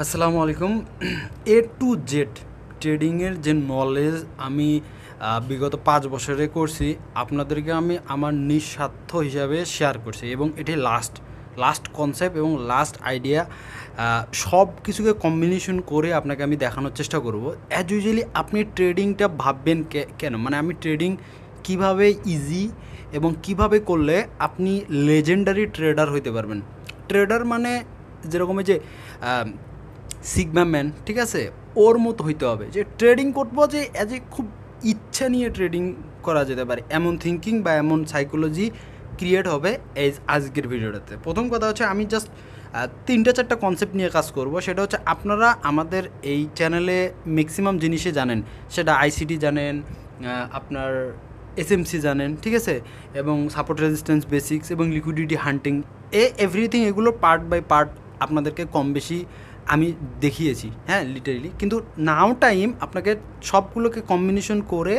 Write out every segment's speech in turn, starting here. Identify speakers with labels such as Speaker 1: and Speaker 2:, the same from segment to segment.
Speaker 1: আসসালামু আলাইকুম। এ to Z ট্রেডিংয়ের যে নলেজ আমি বিগত 5 বছরে করছি, আপনাদেরকে আমি আমার নিঃস্বার্থ হিসাবে শেয়ার করছি এবং এটি লাস্ট কনসেপ্ট এবং লাস্ট আইডিয়া সব কিছুকে কম্বিনেশন করে আপনাকে আমি দেখানোর চেষ্টা করব। অ্যাজ ইউজুয়ালি আপনি ট্রেডিংটা ভাববেন কেন, মানে আমি ট্রেডিং কিভাবে ইজি এবং কিভাবে করলে আপনি লেজেন্ডারি ট্রেডার হইতে পারবেন। ট্রেডার মানে যেরকম এই যে সিগমা ম্যান, ঠিক আছে, ওর মতো হইতে হবে যে ট্রেডিং করবো, যে অ্যাজ এ খুব ইচ্ছা নিয়ে ট্রেডিং করা যেতে পারে, এমন থিঙ্কিং বা এমন সাইকোলজি ক্রিয়েট হবে এই আজকের ভিডিওটাতে। প্রথম কথা হচ্ছে আমি জাস্ট 3-4টা কনসেপ্ট নিয়ে কাজ করব। সেটা হচ্ছে আপনারা আমাদের এই চ্যানেলে ম্যাক্সিমাম জিনিসই জানেন, সেটা আইসিটি জানেন, আপনার এসএমসি জানেন, ঠিক আছে, এবং সাপোর্ট রেজিস্ট্যান্স বেসিক্স এবং লিকুইডিটি হান্টিং এভরিথিং, এগুলো পার্ট বাই পার্ট আপনাদেরকে কম বেশি আমি দেখিয়েছি, হ্যাঁ, লিটারেলি। কিন্তু নাও টাইম আপনাকে সবগুলোকে কম্বিনেশন করে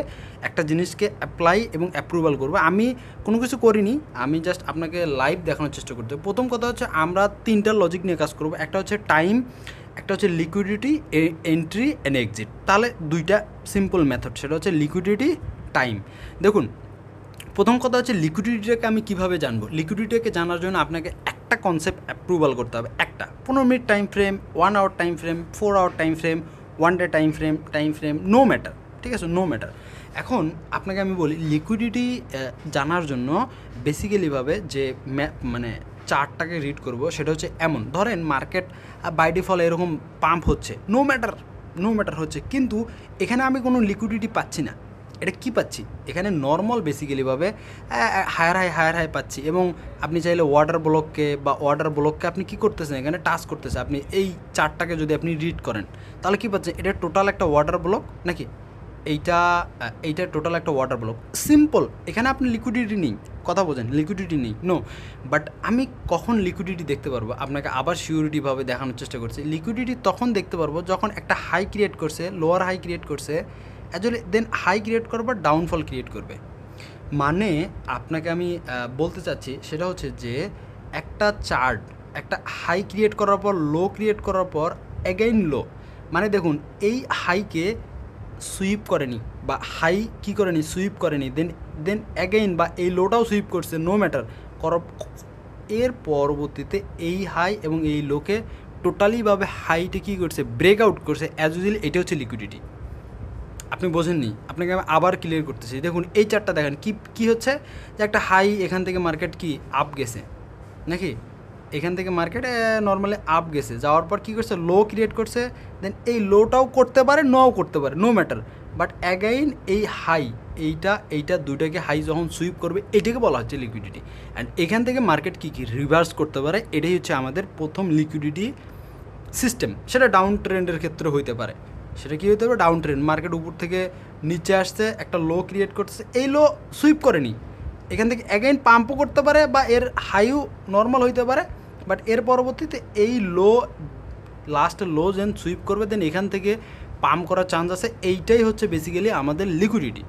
Speaker 1: একটা জিনিসকে অ্যাপ্লাই এবং অ্যাপ্রুভাল করবো। আমি কোনো কিছু করিনি, আমি জাস্ট আপনাকে লাইভ দেখানোর চেষ্টা করতে। প্রথম কথা হচ্ছে আমরা 3টা লজিক নিয়ে কাজ করবো। একটা হচ্ছে টাইম, একটা হচ্ছে লিকুইডিটি, এন্ট্রি অ্যান্ড এক্সিট। তাহলে 2টা সিম্পল মেথড, সেটা হচ্ছে লিকুইডিটি, টাইম। দেখুন, প্রথম কথা হচ্ছে লিকুইডিটিটাকে আমি কীভাবে জানবো। লিকুইডিটিকে জানার জন্য আপনাকে একটা কনসেপ্ট অ্যাপ্রুভাল করতে হবে, একটা 15 minute time frame, 1 hour time frame, 4 hour time frame, 1 day time frame, no matter, ঠিক আছে, নো ম্যাটার। এখন আপনাকে আমি বলি লিকুইডিটি জানার জন্য বেসিক্যালিভাবে যে মানে চার্টটাকে রিড করব, সেটা হচ্ছে এমন ধরেন মার্কেট বাই ডিফল্ট এরকম পাম্প হচ্ছে, নো ম্যাটার হচ্ছে, কিন্তু এখানে আমি কোনো লিকুইডিটি পাচ্ছি না। এটা কি পাচ্ছি এখানে? নর্মাল বেসিক্যালিভাবে হায়ার হাই পাচ্ছি। এবং আপনি চাইলে ওয়াটার ব্লককে আপনি কী করতেছেন, এখানে টাচ করতেছে। আপনি এই চার্টটাকে যদি আপনি রিড করেন তাহলে কী পাচ্ছেন? এটা টোটাল একটা ওয়াটার ব্লক নাকি? এইটা টোটাল একটা ওয়াটার ব্লক, সিম্পল। এখানে আপনি লিকুইডিটি নেই, কথা বোঝেন, লিকুইডিটি নেই, নো। বাট আমি কখন লিকুইডিটি দেখতে পারবো? আপনাকে আবার সিউরিটিভাবে দেখানোর চেষ্টা করছি। লিকুইডিটি তখন দেখতে পারবো যখন একটা হাই ক্রিয়েট করছে, লোয়ার হাই ক্রিয়েট করছে, অ্যাকচুয়ালি দেন হাই ক্রিয়েট করবে বা ডাউনফল ক্রিয়েট করবে। মানে আপনাকে আমি বলতে চাচ্ছি সেটা হচ্ছে যে একটা চার্ট একটা হাই ক্রিয়েট করার পর লো ক্রিয়েট করার পর অ্যাগেইন লো, মানে দেখুন এই হাইকে সুইপ করেনি বা হাই কী করেনি, সুইপ করেনি, দেন অ্যাগেইন বা এই লোটাও সুইপ করছে, নো ম্যাটার করার এর পরবর্তীতে এই হাই এবং এই লোকে টোটালিভাবে হাইটে কী করছে, ব্রেকআউট করছে অ্যাজ ইউজুয়ালি। এটা হচ্ছে লিকুইডিটি। আপনি বোঝেননি, আপনাকে আমি আবার ক্লিয়ার করতেছি। দেখুন এই চারটা দেখেন কি হচ্ছে, যে একটা হাই, এখান থেকে মার্কেট কি আপ গেছে নাকি, এখান থেকে মার্কেট নর্মালি আপ গেছে, যাওয়ার পর কী করছে, লো ক্রিয়েট করছে, দেন এই লোটাও করতে পারে, নোও করতে পারে, নো ম্যাটার। বাট অ্যাগাইন এই হাই, এইটা দুইটাকে হাই যখন সুইপ করবে, এটাকে বলা হচ্ছে লিকুইডিটি। অ্যান্ড এখান থেকে মার্কেট কী রিভার্স করতে পারে, এটাই হচ্ছে আমাদের প্রথম লিকুইডিটি সিস্টেম। সেটা ডাউন ট্রেন্ডের ক্ষেত্রে হইতে পারে। সেটা কী হতে পারে? ডাউন ট্রেন্ড, মার্কেট উপর থেকে নিচে আসছে, একটা লো ক্রিয়েট করছে, এই লো সুইপ করেনি, এখান থেকে অ্যাগেইন পাম্পও করতে পারে বা এর হাইও নর্মাল হইতে পারে। বাট এর পরবর্তীতে এই লো, লাস্টের লো যেন সুইপ করবে, দেন এখান থেকে পাম্প করার চান্স আছে। এইটাই হচ্ছে বেসিক্যালি আমাদের লিকুইডিটি।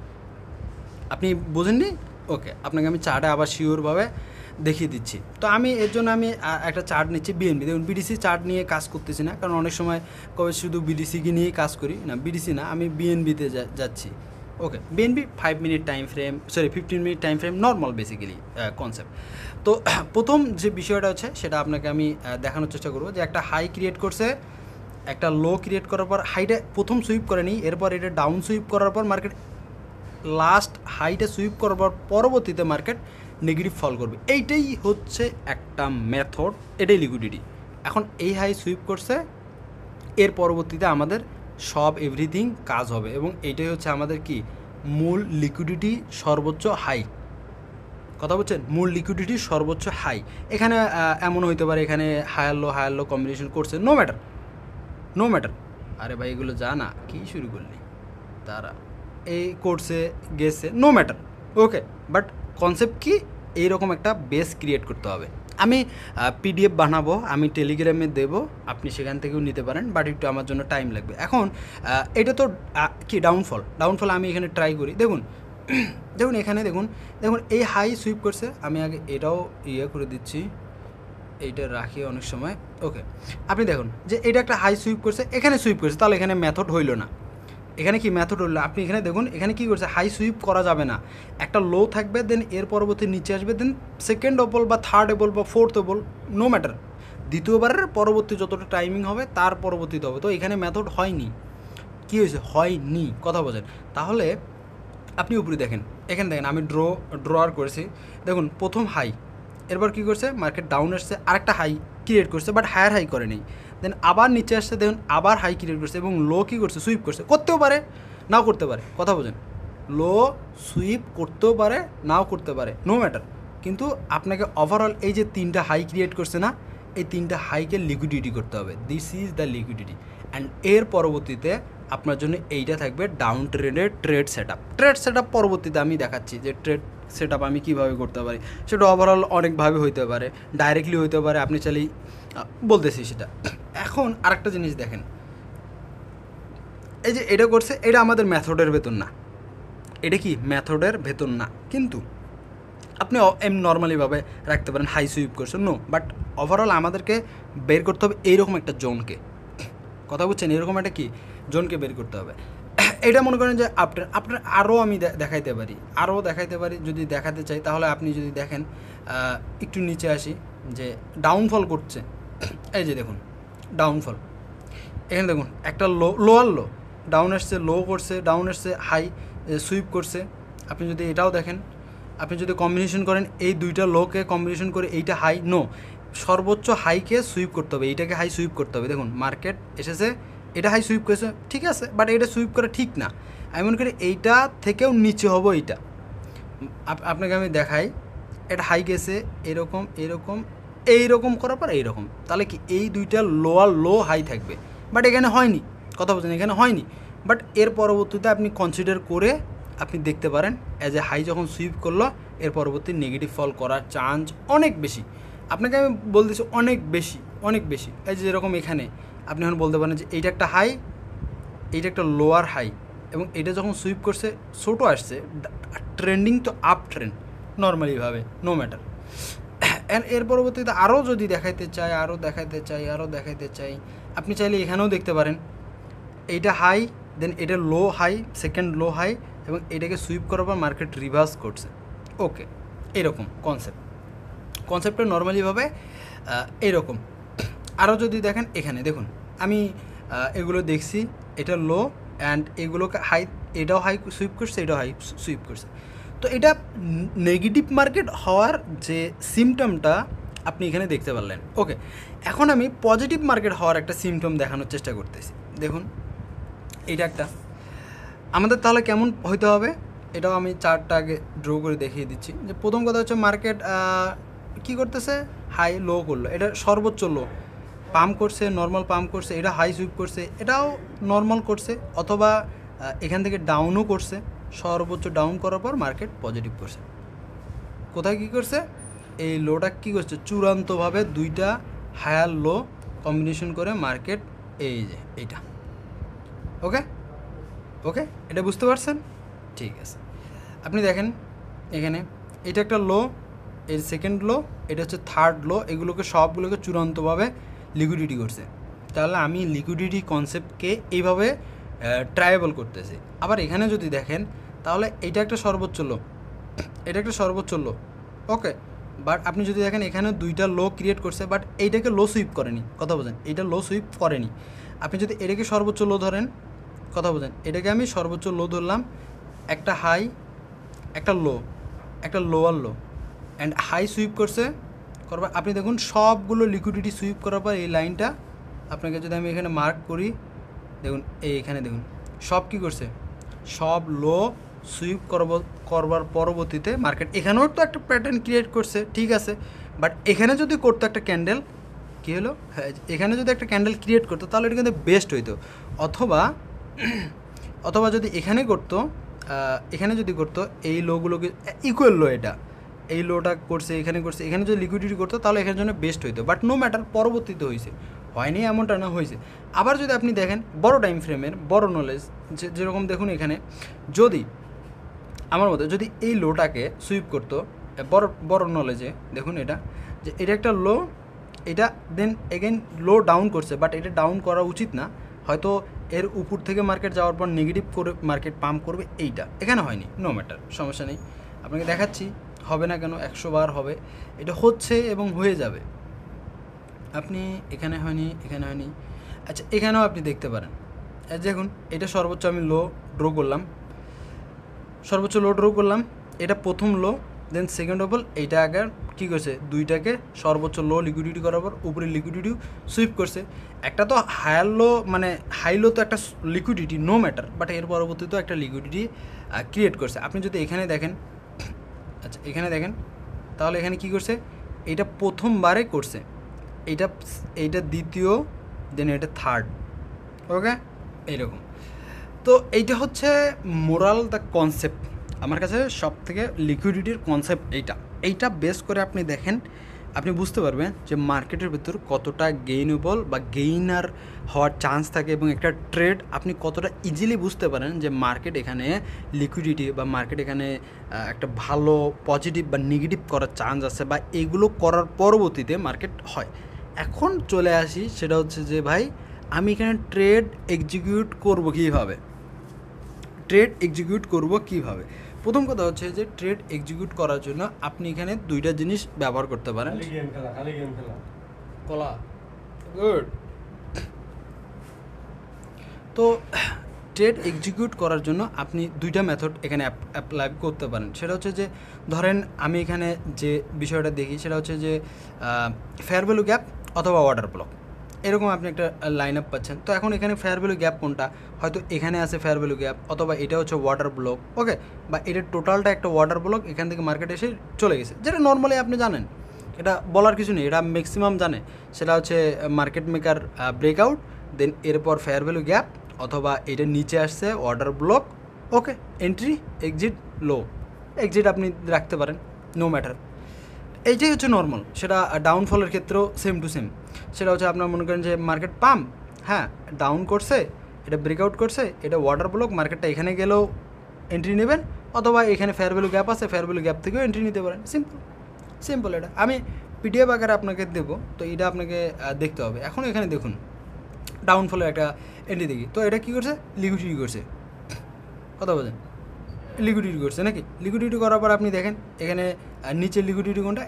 Speaker 1: আপনি বোঝেননি? ওকে, আপনাকে আমি চার্টে আবার শিওরভাবে দেখিয়ে দিচ্ছি। তো আমি এর জন্য আমি একটা চার্ট নিচ্ছি বিএনবি। দেখুন বিডিসি চার্ট নিয়ে কাজ করতেছি না, কারণ অনেক সময় কবে শুধু বিডিসিকে নিয়েই কাজ করি না, বিডিসি না, আমি বিএনবিতে যাচ্ছি। Okay, BNB 5 minute time frame, 15 minute time frame, normal basically concept. তো প্রথম যে বিষয়টা হচ্ছে সেটা আপনাকে আমি দেখানোর চেষ্টা করবো, যে একটা হাই ক্রিয়েট করছে, একটা লো ক্রিয়েট করার পর হাইটা প্রথম সুইপ করেনি, এরপর এটা ডাউন সুইপ করার পর মার্কেট লাস্ট হাইটা সুইপ করবার পরবর্তীতে মার্কেট নেগেটিভ ফল করবে। এইটাই হচ্ছে একটা মেথড, এটাই লিকুইডিটি। এখন এই হাই সুইপ করছে, এর পরবর্তীতে আমাদের সব এভরিথিং কাজ হবে, এবং এইটাই হচ্ছে আমাদের কি মূল লিকুইডিটি সর্বোচ্চ হাই। কথা বলছেন, মূল লিকুইডিটি সর্বোচ্চ হাই। এখানে এমন হইতে পারে এখানে হায়ার লো কম্বিনেশন করছে, নো ম্যাটার। আরে ভাই এগুলো জানা কি শুরু করলি, তারা এই করছে গেছে, no matter. Okay, but concept কি, এইরকম একটা বেস ক্রিয়েট করতে হবে। আমি পিডিএফ বানাবো, আমি টেলিগ্রামে দেবো, আপনি সেখান থেকেও নিতে পারেন, বাট একটু আমার জন্য টাইম লাগবে। এখন এটা তো কি ডাউনফল আমি এখানে ট্রাই করি। দেখুন দেখুন এখানে দেখুন এই হাই সুইপ করছে, আমি আগে এটাও করে দিচ্ছি, এইটা রাখি অনেক সময়। ওকে, আপনি দেখুন যে এটা একটা হাই সুইপ করছে, এখানে সুইপ করছে, তাহলে এখানে মেথড হইল না। এখানে কি মেথড হইল? আপনি এখানে দেখুন, এখানে কি করছে, হাই সুইপ করা যাবে না, একটা লো থাকবে, দেন এর পরবর্তী নিচে আসবে, দেন সেকেন্ড অবল বা থার্ড এবল বা ফোর্থ এবল, নো ম্যাটার, দ্বিতীয়বারের পরবর্তী যতটা টাইমিং হবে তার পরবর্তীতে হবে। তো এখানে মেথড হয়নি, কী হয়েছে, হয়নি, কথা বোঝেন। তাহলে আপনি উপরে দেখেন, এখানে দেখেন আমি ড্রয়ার করেছি, দেখুন প্রথম হাই, এরপর কী করছে, মার্কেট ডাউন আসছে, আরেকটা হাই ক্রিয়েট করছে, বাট হায়ার হাই করে নেই, দেন আবার নিচে আসছে, দেখুন আবার হাই ক্রিয়েট করছে, এবং লো কী করছে, সুইপ করছে, করতেও পারে নাও করতে পারে, কথা বোঝেন, লো সুইপ করতেও পারে নাও করতে পারে, নো ম্যাটার, কিন্তু আপনাকে ওভারঅল এই যে তিনটা হাই ক্রিয়েট করছে না, এই তিনটা হাইকে লিকুইডিটি করতে হবে, this is the liquidity. And এর পরবর্তীতে আপনার জন্য এইটা থাকবে ডাউন ট্রেডের ট্রেড সেট আপ পরবর্তীতে আমি দেখাচ্ছি যে ট্রেড সেট আপ আমি কীভাবে করতে পারি, সেটা ওভারঅল অনেকভাবে হইতে পারে, ডাইরেক্টলি হইতে পারে, আপনি চাইলেই বলতেছি সেটা। এখন আরেকটা জিনিস দেখেন, এই যে এটা করছে, এটা আমাদের মেথডের ভেতর না, এটা কি মেথডের ভেতর না, কিন্তু আপনি এমনি নর্মালিভাবে রাখতে পারেন, হাই সুইপ করছে, নো, বাট ওভারঅল আমাদেরকে বের করতে হবে এইরকম একটা জোনকে, কথা বুঝছেন, এরকম একটা কি জোনকে বের করতে হবে। এটা মনে করেন যে আপনার আরও আমি দেখাইতে পারি, যদি দেখাতে চাই, তাহলে আপনি যদি দেখেন, একটু নিচে আসি, যে ডাউনফল করছে, এই যে দেখুন ডাউনফল, এখানে দেখুন একটা লোয়ার লো, ডাউন আসছে, লো করছে, ডাউন আসছে, হাই সুইপ করছে। আপনি যদি এটাও দেখেন, আপনি যদি কম্বিনেশন করেন এই দুইটা লোকে কম্বিনেশন করে, এইটা হাই, নো, সর্বোচ্চ হাইকে সুইপ করতে হবে, এইটাকে হাই সুইপ করতে হবে। দেখুন মার্কেট এসেছে, এটা হাই সুইপ করেছে, ঠিক আছে, বাট এটা সুইপ করা ঠিক না, আমি মনে করি এইটা থেকেও নিচে হবো এইটা। আপনাকে আমি দেখাই, এটা হাই গেছে এরকম এরকম এইরকম করার পর এইরকম, তাহলে কি এই দুইটা লোয়ার লো হাই থাকবে, বাট এখানে হয়নি, কথা বলছেন, এখানে হয়নি, বাট এর পরবর্তীতে আপনি কনসিডার করে আপনি দেখতে পারেন, অ্যাজ এ হাই যখন সুইপ করলো, এর পরবর্তী নেগেটিভ ফল করার চান্স অনেক বেশি। আপনাকে আমি বলতেছি অনেক বেশি, অনেক বেশি। এই যে যেরকম এখানে আপনি এখন বলতে পারেন যে এইটা একটা হাই, এইটা একটা লোয়ার হাই, এবং এটা যখন সুইপ করছে ছোটো আসছে, ট্রেন্ডিং তো আপ ট্রেন্ড নর্মালিভাবে, নো ম্যাটার। এর পরবর্তীতে আরও যদি দেখাইতে চাই, আপনি চাইলে এখানেও দেখতে পারেন, এইটা হাই, দেন এটা low high, second low high, এবং এটাকে সুইপ করার পর মার্কেট রিভার্স করছে। ওকে, এরকম কনসেপ্টটা নর্মালিভাবে এরকম। আরও যদি দেখেন, এখানে দেখুন আমি এগুলো দেখছি, এটা লো অ্যান্ড এগুলোকে হাই, এটাও হাই সুইপ করছে, এটাও হাই সুইপ করছে। তো এটা নেগেটিভ মার্কেট হওয়ার যে সিমটমটা আপনি এখানে দেখতে পারলেন। ওকে, এখন আমি পজিটিভ মার্কেট হওয়ার একটা সিমটম দেখানোর চেষ্টা করতেছি। দেখুন এইটা একটা, আমাদের তাহলে কেমন হইতে হবে, এটাও আমি চার্টটা আগে ড্র করে দেখিয়ে দিচ্ছি। যে প্রথম কথা হচ্ছে, মার্কেট কী করতেছে, হাই লো করলো, এটা সর্বোচ্চ লো পাম্প করছে, নর্মাল পাম্প করছে, এটা হাই সুইপ করছে, এটাও নর্মাল করছে, অথবা এখান থেকে ডাউনও করছে, সর্বোচ্চ ডাউন করার পর মার্কেট পজিটিভ করছে। কোথায় কী করছে, এই লোটা কী করছে, চূড়ান্তভাবে দুইটা হায়ার লো কম্বিনেশন করে মার্কেট, এই যে এইটা, ওকে, এটা বুঝতে পারছেন, ঠিক আছে। আপনি দেখেন এখানে, এটা একটা লো, এর সেকেন্ড লো, এটা হচ্ছে থার্ড লো, এগুলোকে সবগুলোকে চূড়ান্তভাবে লিকুইডিটি করছে। তাহলে আমি লিকুইডিটি কনসেপ্টকে এইভাবে ট্রায়াবল করতেছি। আবার এখানে যদি দেখেন, তাহলে এটা একটা সর্বোচ্চ লো, এটা একটা সর্বোচ্চ লো, ওকে, বাট আপনি যদি দেখেন এখানে দুইটা লো ক্রিয়েট করছে, বাট এইটাকে লো সুইপ করেনি, কথা বোঝেন, এইটা লো সুইপ করেনি। আপনি যদি এটাকে সর্বোচ্চ লো ধরেন, কথা বোঝেন, এটাকে আমি সর্বোচ্চ লো ধরলাম, একটা হাই, একটা লো, একটা lower low, and high sweep করছে করবার, আপনি দেখুন সবগুলো লিকুইডিটি সুইপ করার পর এই লাইনটা আপনাকে যদি আমি এখানে মার্ক করি, দেখুন এইখানে দেখুন সব কী করছে, সব লো সুইপ করবার পরবর্তীতে মার্কেট এখানেও তো একটা প্যাটার্ন ক্রিয়েট করছে, ঠিক আছে, বাট এখানে যদি করতো একটা ক্যান্ডেল, কী হলো, এখানে যদি একটা ক্যান্ডেল ক্রিয়েট করতো, তাহলে এটা কিন্তু বেস্ট হইতো। অথবা যদি এখানে করতো, এখানে যদি করতো, এই লোগুলোকে ইকুয়াল লো, এটা এই লোটা করছে, এখানে করছে, এখানে যদি লিকুইডিটি করতো, তাহলে এখানের জন্য বেস্ট হইতো, বাট নো ম্যাটার, পরবর্তীতে হয়েছে, হয়নি এমনটা না, হয়েছে। আবার যদি আপনি দেখেন বড় টাইম ফ্রেমের বড় নলেজ, যেরকম দেখুন এখানে, যদি আমার মতে যদি এই লোটাকে সুইপ করতো, বড় নলেজে দেখুন এটা, যে এটা একটা লো, এটা দেন এগেন লো ডাউন করছে, বাট এটা ডাউন করা উচিত না, হয়তো এর উপর থেকে মার্কেট যাওয়ার পর নেগেটিভ করে মার্কেট পাম্প করবে, এইটা এখানে হয়নি, নো ম্যাটার, সমস্যা নেই, আপনাকে দেখাচ্ছি হবে না কেন, 100 বার হবে, এটা হচ্ছে এবং হয়ে যাবে। আপনি এখানে হয়নি, এখানে হয়নি, আচ্ছা এখানেও আপনি দেখতে পারেন, দেখুন এটা সর্বোচ্চ আমি লো ড্র করলাম, সর্বোচ্চ লো ড্র করলাম, এটা প্রথম লো, দেন সেকেন্ড অফ অল এইটা আগে কী করছে, দুইটাকে সর্বোচ্চ লো লিকুইডিটি করার পর উপরে লিকুইডিটিও সুইপ করছে। একটা তো হায়ার লো মানে হাই লো তো একটা লিকুইডিটি নো ম্যাটার, বাট এর পরবর্তীতেও একটা লিকুইডিটি ক্রিয়েট করছে। আপনি যদি এখানে দেখেন, আচ্ছা এখানে দেখেন, তাহলে এখানে কী করছে, এইটা প্রথমবারে করছে, এইটা দ্বিতীয়, দেন এটা থার্ড, ওকে এইরকম। তো এইটা হচ্ছে মোরাল দ্য কনসেপ্ট, আমার কাছে সব থেকে লিকুইডিটির কনসেপ্ট এইটা বেস করে আপনি দেখেন, আপনি বুঝতে পারবেন যে মার্কেটের ভিতর কতটা গেইনেবল বা গেইনার হওয়ার চান্স থাকে, এবং একটা ট্রেড আপনি কতটা ইজিলি বুঝতে পারেন যে মার্কেট এখানে লিকুইডিটি বা মার্কেট এখানে একটা ভালো পজিটিভ বা নেগেটিভ করার চান্স আছে, বা এগুলো করার পরবর্তীতে মার্কেট হয়। এখন চলে আসি, সেটা হচ্ছে যে ভাই আমি এখানে ট্রেড এক্সিকিউট করব কীভাবে, প্রথম কথা হচ্ছে যে ট্রেড এক্সিকিউট করার জন্য আপনি এখানে দুইটা জিনিস ব্যবহার করতে পারেন। কলা গুড। তো ট্রেড এক্সিকিউট করার জন্য আপনি দুইটা মেথড এখানে অ্যাপ্লাই করতে পারেন। সেটা হচ্ছে যে ধরেন আমি এখানে যে বিষয়টা দেখি সেটা হচ্ছে যে ফেয়ার ভ্যালু গ্যাপ অথবা অর্ডার ব্লক, এরকম আপনি একটা লাইন আপ পাচ্ছেন। তো এখন এখানে ফেয়ার ভ্যালু গ্যাপ কোনটা, হয়তো এখানে আছে ফেয়ার ভ্যালু গ্যাপ, অথবা এটা হচ্ছে ওয়াটার ব্লক, ওকে, বা এটার টোটালটা একটা ওয়াটার ব্লক, এখান থেকে মার্কেট এসে চলে গেছে, যেটা নর্মালি আপনি জানেন, এটা বলার কিছু নেই, এটা ম্যাক্সিমাম জানে। সেটা হচ্ছে মার্কেট মেকার ব্রেকআউট, দেন এরপর ফেয়ার ভ্যালু গ্যাপ, অথবা এটা নিচে আসছে অর্ডার ব্লক, ওকে, এন্ট্রি এক্সিট লো, এক্সিট আপনি রাখতে পারেন, নো ম্যাটার। এইটাই হচ্ছে নর্মাল। সেটা ডাউনফলের ক্ষেত্রেও সেম টু সেম। সেটা হচ্ছে আপনার মনে করেন যে মার্কেট পাম্প, হ্যাঁ ডাউন করছে, এটা ব্রেকআউট করছে, এটা ওয়াটার ব্লক, মার্কেটটা এখানে গেলেও এন্ট্রি নেবেন, অথবা এখানে ফেয়ার ভ্যালু গ্যাপ আছে, ফেয়ার ভ্যালু গ্যাপ থেকেও এন্ট্রি নিতে পারেন, সিম্পল। এটা আমি পিডিএফ আকারে আপনাকে দেবো, তো এটা আপনাকে দেখতে হবে। এখন এখানে দেখুন ডাউনফলের একটা এন্ট্রি দেখি, তো এটা কী করছে, লিকুইডিটি করছে, কথা বলেন, লিকুইডিটি করছে নাকি, লিকুইডিটি করার পর আপনি দেখেন এখানে নিচের লিকুইডিটি কোনটা,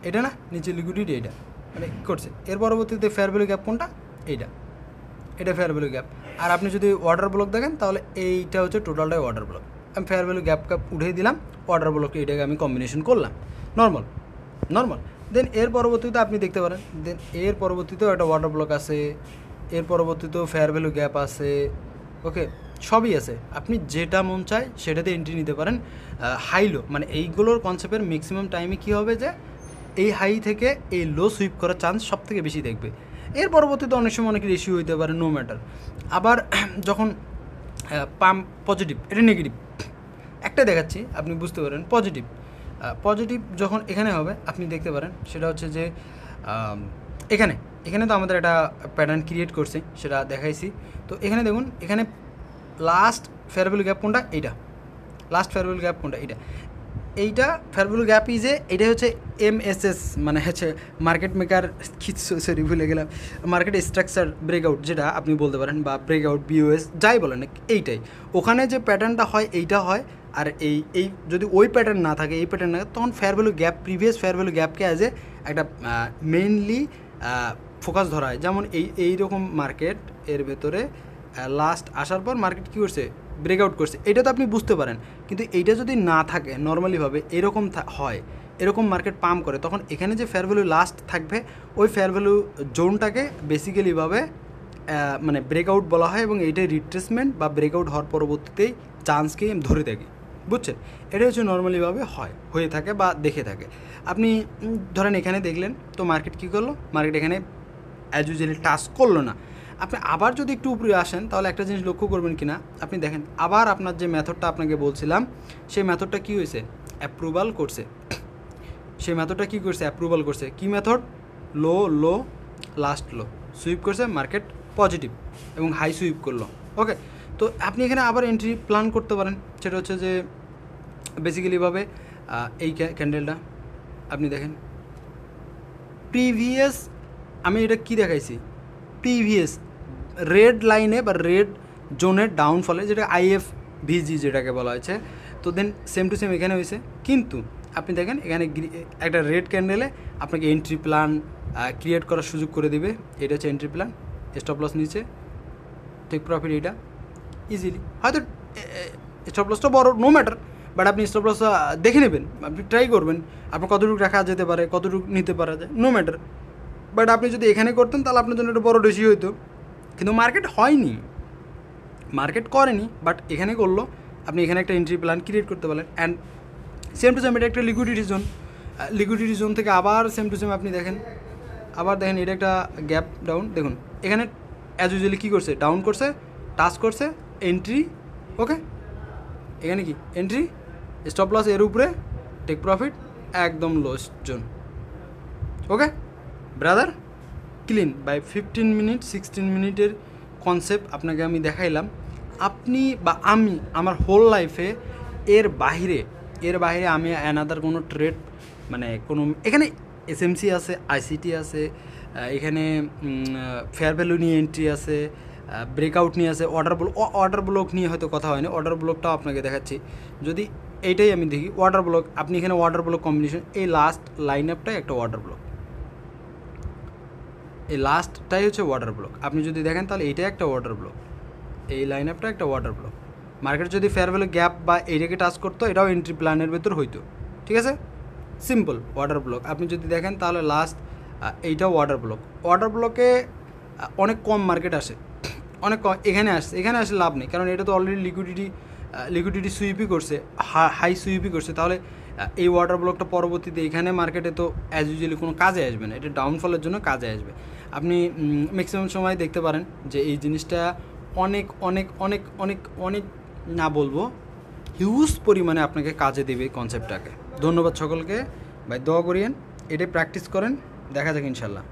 Speaker 1: এটা না, নিচের লিকুইডিটি এইটা মানে করছে। এর পরবর্তীতে ফেয়ার ভ্যালু গ্যাপ কোনটা, এটা ফেয়ার ভ্যালু গ্যাপ। আর আপনি যদি ওয়াটার ব্লক দেখেন তাহলে এইটা হচ্ছে টোটালটাই ওয়াটার ব্লক। আমি ফেয়ার ভ্যালু গ্যাপ উঠিয়ে দিলাম, ওয়াটার ব্লককে এটাকে আমি কম্বিনেশন করলাম, নর্মাল। দেন এর পরবর্তীতে আপনি দেখতে পারেন, দেন এর পরবর্তীতেও একটা ওয়াটার ব্লক আছে, এর পরবর্তীতেও ফেয়ার ভ্যালু গ্যাপ আছে, ওকে, সবই আছে। আপনি যেটা মন চায় সেটাতে এন্ট্রি নিতে পারেন। হাই লো মানে এইগুলোর কনসেপ্টের ম্যাক্সিমাম টাইমে কী হবে যে এই হাই থেকে এই লো সুইপ করার চান্স সব থেকে বেশি দেখবে। এর পরবর্তীতে অনেক সময় অনেক রেশিও হইতে পারে, নো ম্যাটার। আবার যখন পাম্প পজিটিভ, এটা নেগেটিভ, একটা দেখাচ্ছি আপনি বুঝতে পারেন। পজিটিভ যখন এখানে হবে আপনি দেখতে পারেন, সেটা হচ্ছে যে এখানে তো আমাদের একটা প্যাটার্ন ক্রিয়েট করছে, সেটা দেখাইছি। তো এখানে দেখুন, এখানে লাস্ট ফেয়ার ভ্যালু গ্যাপ কোনটা, লাস্ট ফেয়ার ভ্যালু গ্যাপ কোনটা, এইটা ফেয়ার ভ্যালু গ্যাপ ইজে, এটা হচ্ছে MSS মানে হচ্ছে মার্কেট মেকার, সরি ভুলে গেলাম, মার্কেট স্ট্রাকচার ব্রেকআউট যেটা আপনি বলতে পারেন, বা ব্রেকআউট BOS যাই বলেন, এইটাই ওখানে যে প্যাটার্নটা হয় এইটা হয়। আর এই যদি ওই প্যাটার্ন না থাকে, এই প্যাটার্ন না থাকে, তখন fair value gap, previous fair value গ্যাপকে অ্যাজ এ একটা মেইনলি ফোকাস ধরা হয়। যেমন এইরকম মার্কেট এর ভেতরে লাস্ট আসার পর মার্কেট কী করছে, ব্রেকআউট করছে, এটা তো আপনি বুঝতে পারেন। কিন্তু এইটা যদি না থাকে, নর্মালিভাবে এরকম হয়, এরকম মার্কেট পাম্প করে, তখন এখানে যে ফেয়ার ভ্যালু লাস্ট থাকবে ওই ফেয়ার ভ্যালু জোনটাকে বেসিক্যালিভাবে মানে ব্রেকআউট বলা হয়, এবং এইটাই রিট্রেসমেন্ট বা ব্রেকআউট হওয়ার পরবর্তীতেই চান্সকে ধরে থাকে, বুঝছেন? এটা হচ্ছে নর্মালিভাবে হয়ে থাকে বা দেখে থাকে। আপনি ধরেন এখানে দেখলেন, তো মার্কেট কী করলো, মার্কেট এখানে অ্যাজ ইউজুয়ালি টাচ করলো না। আপনি আবার যদি একটু উপরে আসেন তাহলে একটা জিনিস লক্ষ্য করবেন কি না, আপনি দেখেন আবার আপনার যে মেথডটা আপনাকে বলছিলাম সেই মেথডটা কী হয়েছে, অ্যাপ্রুভাল করছে। সেই মেথডটা কী করছে, অ্যাপ্রুভাল করছে। কী মেথড, লো লাস্ট লো সুইপ করছে, মার্কেট পজিটিভ এবং হাই সুইপ করলো, ওকে। তো আপনি এখানে আবার এন্ট্রি প্ল্যান করতে পারেন। সেটা হচ্ছে যে বেসিক্যালিভাবে এই ক্যান্ডেলটা আপনি দেখেন, প্রিভিয়াস আমি এটা কি দেখাইছি, প্রিভিয়াস রেড লাইনে বা রেড জোনের ডাউনফলে, যেটা IFVG যেটাকে বলা হয়েছে, তো দেন সেম টু সেম এখানে হয়েছে। কিন্তু আপনি দেখেন এখানে একটা রেড ক্যান্ডেলে আপনাকে এন্ট্রি প্ল্যান ক্রিয়েট করার সুযোগ করে দিবে। এটা হচ্ছে এন্ট্রি প্ল্যান, স্টপ লস নিচে, টেক প্রফিট, এইটা ইজিলি। হয়তো স্টপ লসটা বড়, নো ম্যাটার, বাট আপনি স্টপ লস দেখে নেবেন, আপনি ট্রাই করবেন আপনার কতটুকু রাখা যেতে পারে, কতটুকু নিতে পারা যায়, নো ম্যাটার। বাট আপনি যদি এখানে করতেন তাহলে আপনার জন্য একটা বড় রেশি হইতো, কিন্তু মার্কেট হয়নি, মার্কেট করেনি, বাট এখানে করলো। আপনি এখানে একটা এন্ট্রি প্ল্যান ক্রিয়েট করতে পারেন। অ্যান্ড সেম টু সেম এটা একটা লিকুইডিটি জোন, লিকুইডিটি জোন থেকে আবার সেম টু সেম আপনি দেখেন, আবার দেখেন এটা একটা গ্যাপ ডাউন, দেখুন এখানে অ্যাজ ইউজুয়ালি কী করছে, ডাউন করছে, টাচ করছে, এন্ট্রি, ওকে, এখানে কি এন্ট্রি, স্টপ লস এর উপরে, টেক প্রফিট, একদম lowest zone. Okay brother, clean by 15 minute 16 মিনিটের কনসেপ্ট আপনাকে আমি দেখাইলাম। আপনি বা আমি আমার হোল লাইফে এর বাইরে আমি অ্যানাদার কোনো ট্রেড, মানে কোনো, এখানে SMC আছে, ICT আছে, এখানে ফেয়ার ভ্যালু নিয়ে এন্ট্রি আছে, ব্রেকআউট নিয়ে আছে, অর্ডার ব্লক নিয়ে হয়তো কথা হয়নি, অর্ডার ব্লকটাও আপনাকে দেখাচ্ছি। যদি এইটাই আমি দেখি অর্ডার ব্লক, আপনি এখানে অর্ডার ব্লক কম্বিনেশন, এই লাস্ট লাইন আপটাই একটা অর্ডার ব্লক, এই লাস্টটাই হচ্ছে ওয়াটার ব্লক। আপনি যদি দেখেন তাহলে এইটাই একটা ওয়াটার ব্লক, এই লাইন আপটা একটা ওয়াটার ব্লক। মার্কেট যদি ফেয়ার ভ্যালু গ্যাপ বা এইটাকে টাচ করতো, এটাও এন্ট্রি প্ল্যানের ভেতর হইতো, ঠিক আছে, সিম্পল ওয়াটার ব্লক। আপনি যদি দেখেন তাহলে লাস্ট এইটাও ওয়াটার ব্লক। ওয়াটার ব্লকে অনেক কম মার্কেট আসে, অনেক কম, এখানে আসে লাভ নেই, কারণ এটা তো অলরেডি লিকুইডিটি সুইপই করছে, হাই সুইপই করছে। তাহলে এই ওয়াটার ব্লকটা পরবর্তীতে এখানে মার্কেটে তো অ্যাজ ইউজুয়ালি কোনো কাজে আসবে না, এটা ডাউনফলের জন্য কাজে আসবে। আপনি ম্যাক্সিমাম সময় দেখতে পারেন যে এই জিনিসটা অনেক অনেক অনেক অনেক অনেক না বলবো হিউজ পরিমাণে আপনাকে কাজে দেবে কনসেপ্টটাকে। ধন্যবাদ সকলকে ভাই, দোয়া করিয়েন, এটাই প্র্যাকটিস করেন, দেখা যাক ইনশাল্লাহ।